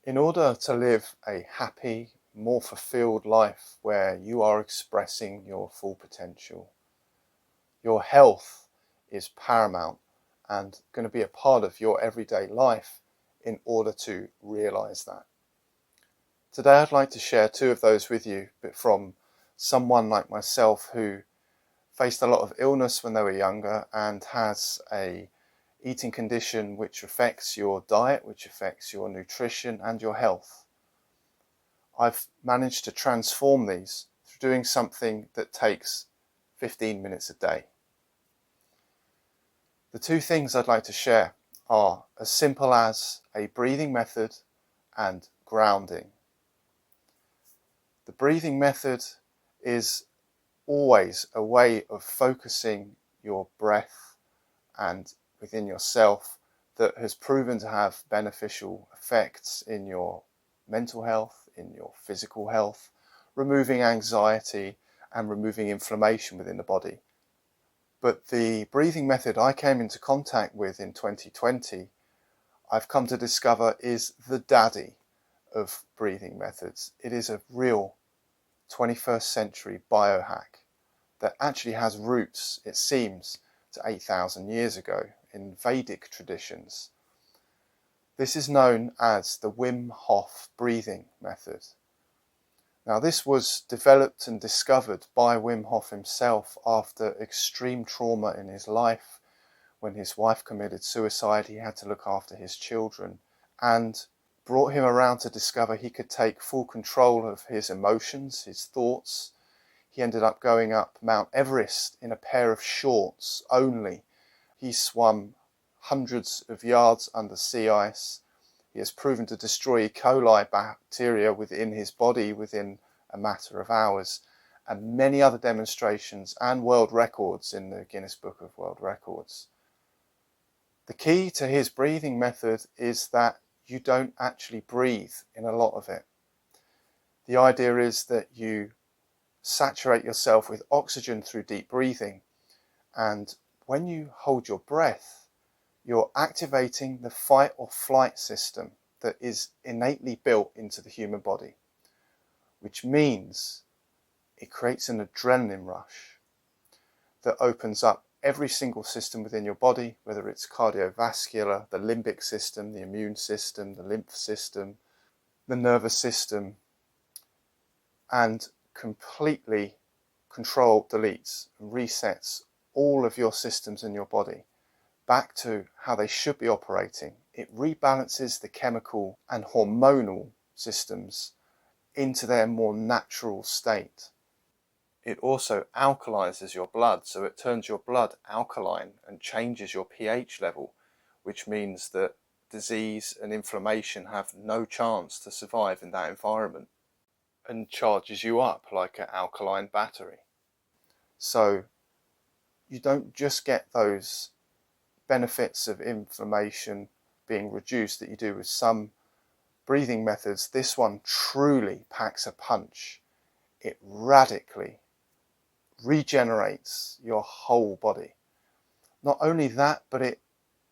In order to live a happy, more fulfilled life where you are expressing your full potential, your health is paramount and going to be a part of your everyday life in order to realize that. Today I'd like to share two of those with you, but from someone like myself who faced a lot of illness when they were younger and has a eating condition which affects your diet, which affects your nutrition and your health. I've managed to transform these through doing something that takes 15 minutes a day. The two things I'd like to share are as simple as a breathing method and grounding. The breathing method is always a way of focusing your breath and within yourself that has proven to have beneficial effects in your mental health, in your physical health, removing anxiety and removing inflammation within the body. But the breathing method I came into contact with in 2020, I've come to discover is the daddy of breathing methods. It is a real 21st century biohack that actually has roots, it seems, to 8,000 years ago in Vedic traditions. This is known as the Wim Hof breathing method. Now, this was developed and discovered by Wim Hof himself after extreme trauma in his life. When his wife committed suicide, he had to look after his children, and brought him around to discover he could take full control of his emotions, his thoughts. He ended up going up Mount Everest in a pair of shorts only. He swam hundreds of yards under sea ice. He has proven to destroy E. coli bacteria within his body within a matter of hours, and many other demonstrations and world records in the Guinness Book of World Records. The key to his breathing method is that you don't actually breathe in a lot of it. The idea is that you saturate yourself with oxygen through deep breathing, and when you hold your breath, you're activating the fight or flight system that is innately built into the human body, which means it creates an adrenaline rush that opens up every single system within your body, whether it's cardiovascular, the limbic system, the immune system, the lymph system, the nervous system, and completely deletes and resets all of your systems in your body back to how they should be operating. It rebalances the chemical and hormonal systems into their more natural state. It also alkalizes your blood, so it turns your blood alkaline and changes your pH level, which means that disease and inflammation have no chance to survive in that environment, and charges you up like an alkaline battery. So you don't just get those benefits of inflammation being reduced that you do with some breathing methods. This one truly packs a punch. It radically regenerates your whole body. Not only that, but it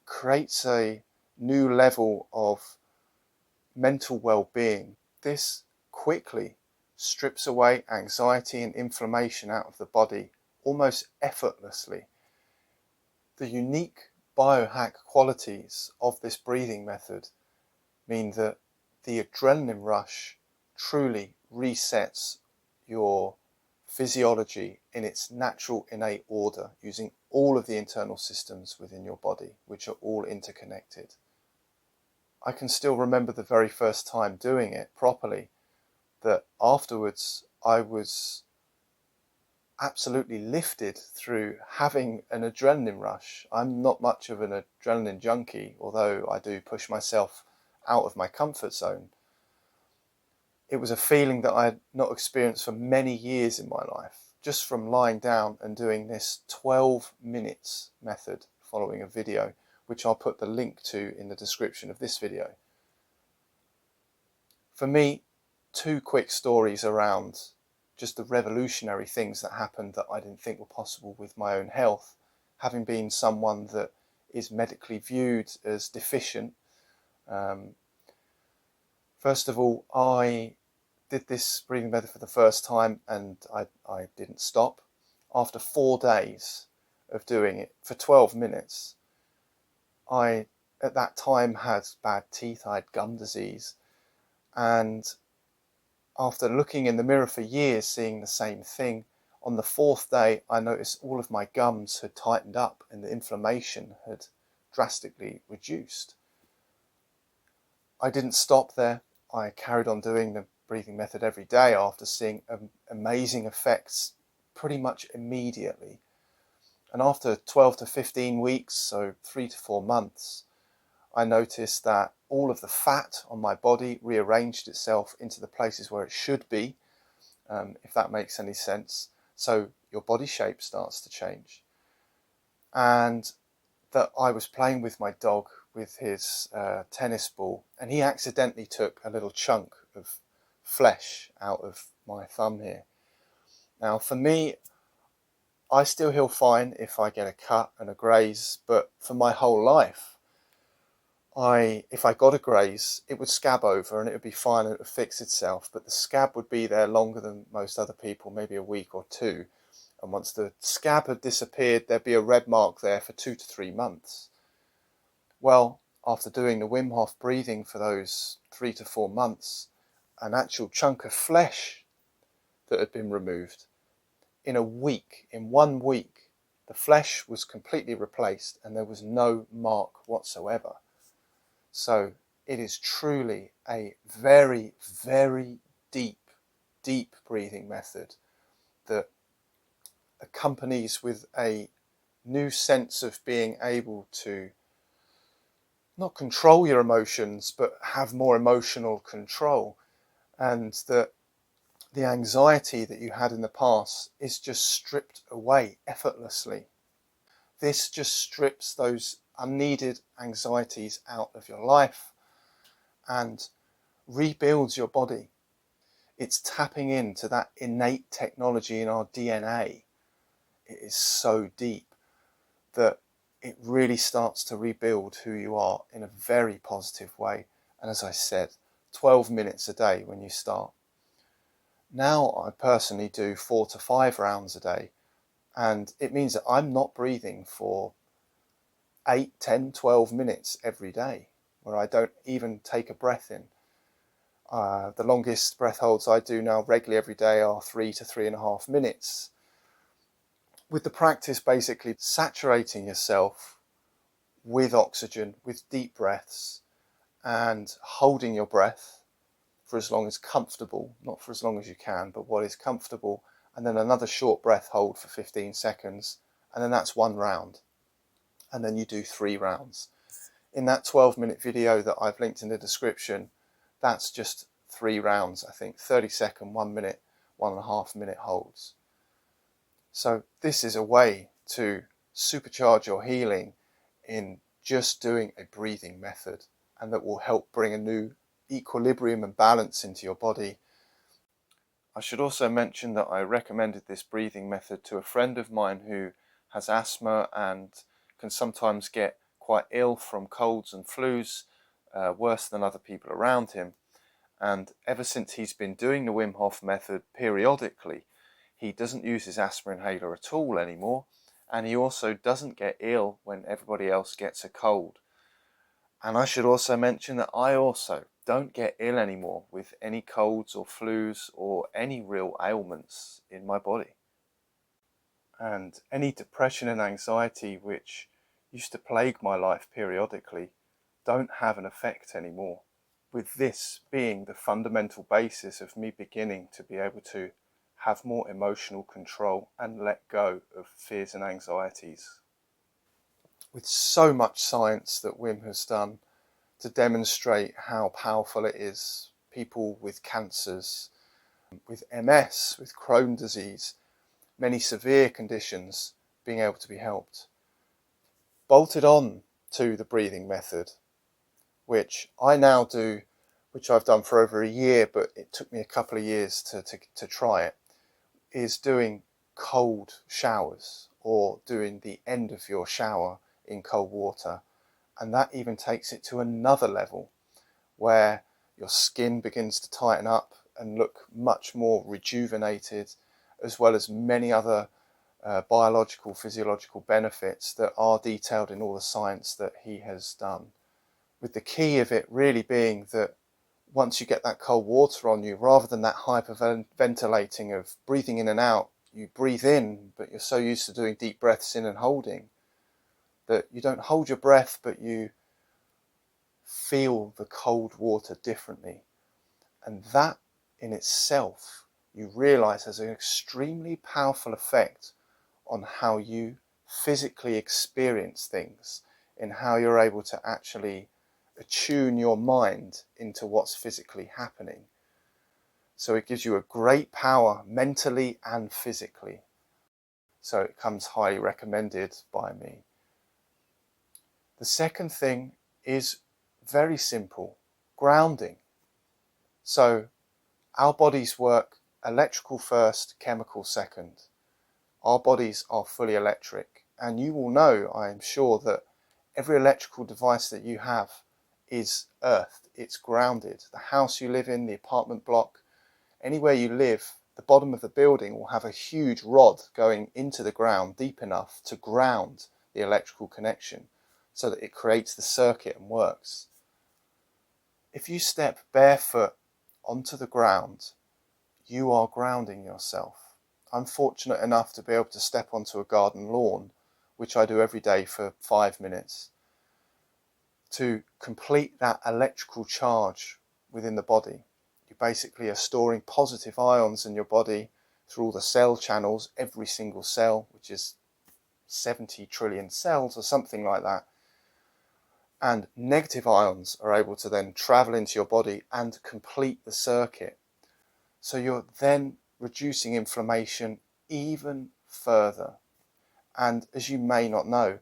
creates a new level of mental well-being. This quickly strips away anxiety and inflammation out of the body almost effortlessly. The unique biohack qualities of this breathing method mean that the adrenaline rush truly resets your physiology in its natural innate order, using all of the internal systems within your body, which are all interconnected. I can still remember the very first time doing it properly, that afterwards I was absolutely lifted through having an adrenaline rush. I'm not much of an adrenaline junkie, although I do push myself out of my comfort zone. It was a feeling that I had not experienced for many years in my life, just from lying down and doing this 12 minutes method following a video, which I'll put the link to in the description of this video. For me, two quick stories around just the revolutionary things that happened that I didn't think were possible with my own health, having been someone that is medically viewed as deficient. First of all, I did this breathing method for the first time and I didn't stop. After 4 days of doing it for 12 minutes, I at that time had bad teeth, I had gum disease, and after looking in the mirror for years seeing the same thing, on the 4th day I noticed all of my gums had tightened up and the inflammation had drastically reduced. I didn't stop there. I carried on doing the breathing method every day after seeing amazing effects pretty much immediately. And after 12 to 15 weeks, so 3 to 4 months, I noticed that all of the fat on my body rearranged itself into the places where it should be, if that makes any sense. So your body shape starts to change. And that I was playing with my dog with his tennis ball, and he accidentally took a little chunk of flesh out of my thumb here. Now, for me, I still heal fine if I get a cut and a graze, but for my whole life, if I got a graze, it would scab over and it would be fine and it would fix itself, but the scab would be there longer than most other people, maybe a week or two. And once the scab had disappeared, there'd be a red mark there for 2 to 3 months. Well, after doing the Wim Hof breathing for those 3 to 4 months, an actual chunk of flesh that had been removed, in 1 week, the flesh was completely replaced and there was no mark whatsoever. So it is truly a very, very deep breathing method that accompanies with a new sense of being able to not control your emotions, but have more emotional control, and that the anxiety that you had in the past is just stripped away effortlessly. This just strips those unneeded anxieties out of your life and rebuilds your body. It's tapping into that innate technology in our DNA. It is so deep that it really starts to rebuild who you are in a very positive way. And as I said, 12 minutes a day when you start. Now I personally do 4 to 5 rounds a day, and it means that I'm not breathing for 8, 10, 12 minutes every day, where I don't even take a breath in. The longest breath holds I do now regularly every day are 3 to 3.5 minutes. With the practice basically saturating yourself with oxygen, with deep breaths, and holding your breath for as long as comfortable, not for as long as you can, but what is comfortable, and then another short breath hold for 15 seconds, and then that's 1 round. And then you do 3 rounds. In that 12-minute video that I've linked in the description, that's just 3 rounds, I think, 30-second, 1 minute, 1.5 minute holds. So this is a way to supercharge your healing in just doing a breathing method, and that will help bring a new equilibrium and balance into your body. I should also mention that I recommended this breathing method to a friend of mine who has asthma and can sometimes get quite ill from colds and flus, worse than other people around him. And ever since he's been doing the Wim Hof method periodically, he doesn't use his asthma inhaler at all anymore, and he also doesn't get ill when everybody else gets a cold. And I should also mention that I also don't get ill anymore with any colds or flus or any real ailments in my body. And any depression and anxiety which used to plague my life periodically don't have an effect anymore, with this being the fundamental basis of me beginning to be able to have more emotional control and let go of fears and anxieties. With so much science that Wim has done to demonstrate how powerful it is, people with cancers, with MS, with Crohn's disease, many severe conditions being able to be helped. Bolted on to the breathing method, which I now do, which I've done for over a year, but it took me a couple of years to try it, is doing cold showers or doing the end of your shower in cold water. And that even takes it to another level where your skin begins to tighten up and look much more rejuvenated, as well as many other biological, physiological benefits that are detailed in all the science that he has done. With the key of it really being that once you get that cold water on you, rather than that hyperventilating of breathing in and out, you breathe in, but you're so used to doing deep breaths in and holding that you don't hold your breath, but you feel the cold water differently. And that in itself, you realize, has an extremely powerful effect on how you physically experience things, in how you're able to actually attune your mind into what's physically happening. So it gives you a great power mentally and physically. So it comes highly recommended by me. The second thing is very simple: grounding. So our bodies work electrical first, chemical second. Our bodies are fully electric, and you will know, I am sure, that every electrical device that you have is earthed, it's grounded. The house you live in, the apartment block, anywhere you live, the bottom of the building will have a huge rod going into the ground deep enough to ground the electrical connection so that it creates the circuit and works. If you step barefoot onto the ground, you are grounding yourself. I'm fortunate enough to be able to step onto a garden lawn, which I do every day for 5 minutes, to complete that electrical charge within the body. You basically are storing positive ions in your body through all the cell channels, every single cell, which is 70 trillion cells or something like that. And negative ions are able to then travel into your body and complete the circuit. So you're then reducing inflammation even further. And as you may not know,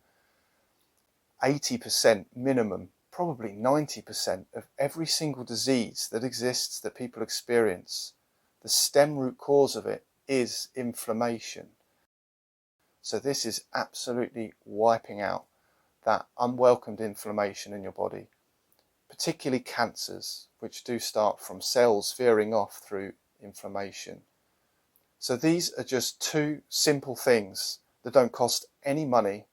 80% minimum, probably 90% of every single disease that exists that people experience, the stem root cause of it is inflammation. So this is absolutely wiping out that unwelcomed inflammation in your body, particularly cancers, which do start from cells veering off through inflammation. So these are just two simple things that don't cost any money,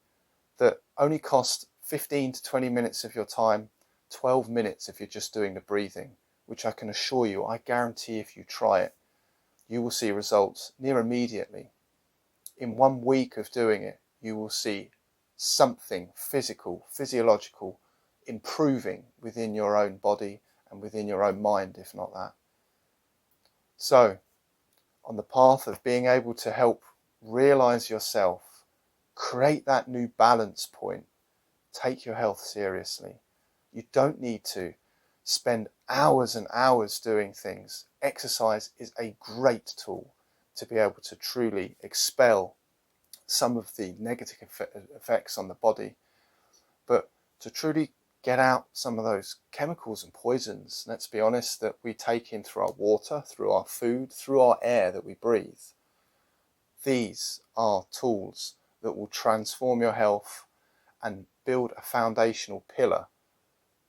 that only cost 15 to 20 minutes of your time, 12 minutes if you're just doing the breathing, which I can assure you, I guarantee if you try it, you will see results near immediately. In 1 week of doing it, you will see something physical, physiological, improving within your own body and within your own mind, if not that. So, on the path of being able to help realize yourself, create that new balance point, take your health seriously. You don't need to spend hours and hours doing things. Exercise is a great tool to be able to truly expel some of the negative effects on the body, but to truly get out some of those chemicals and poisons, let's be honest, that we take in through our water, through our food, through our air that we breathe. These are tools that will transform your health and build a foundational pillar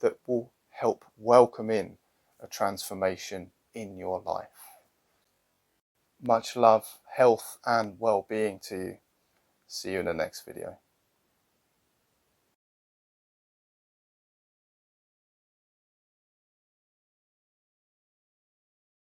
that will help welcome in a transformation in your life. Much love, health and well-being to you. See you in the next video.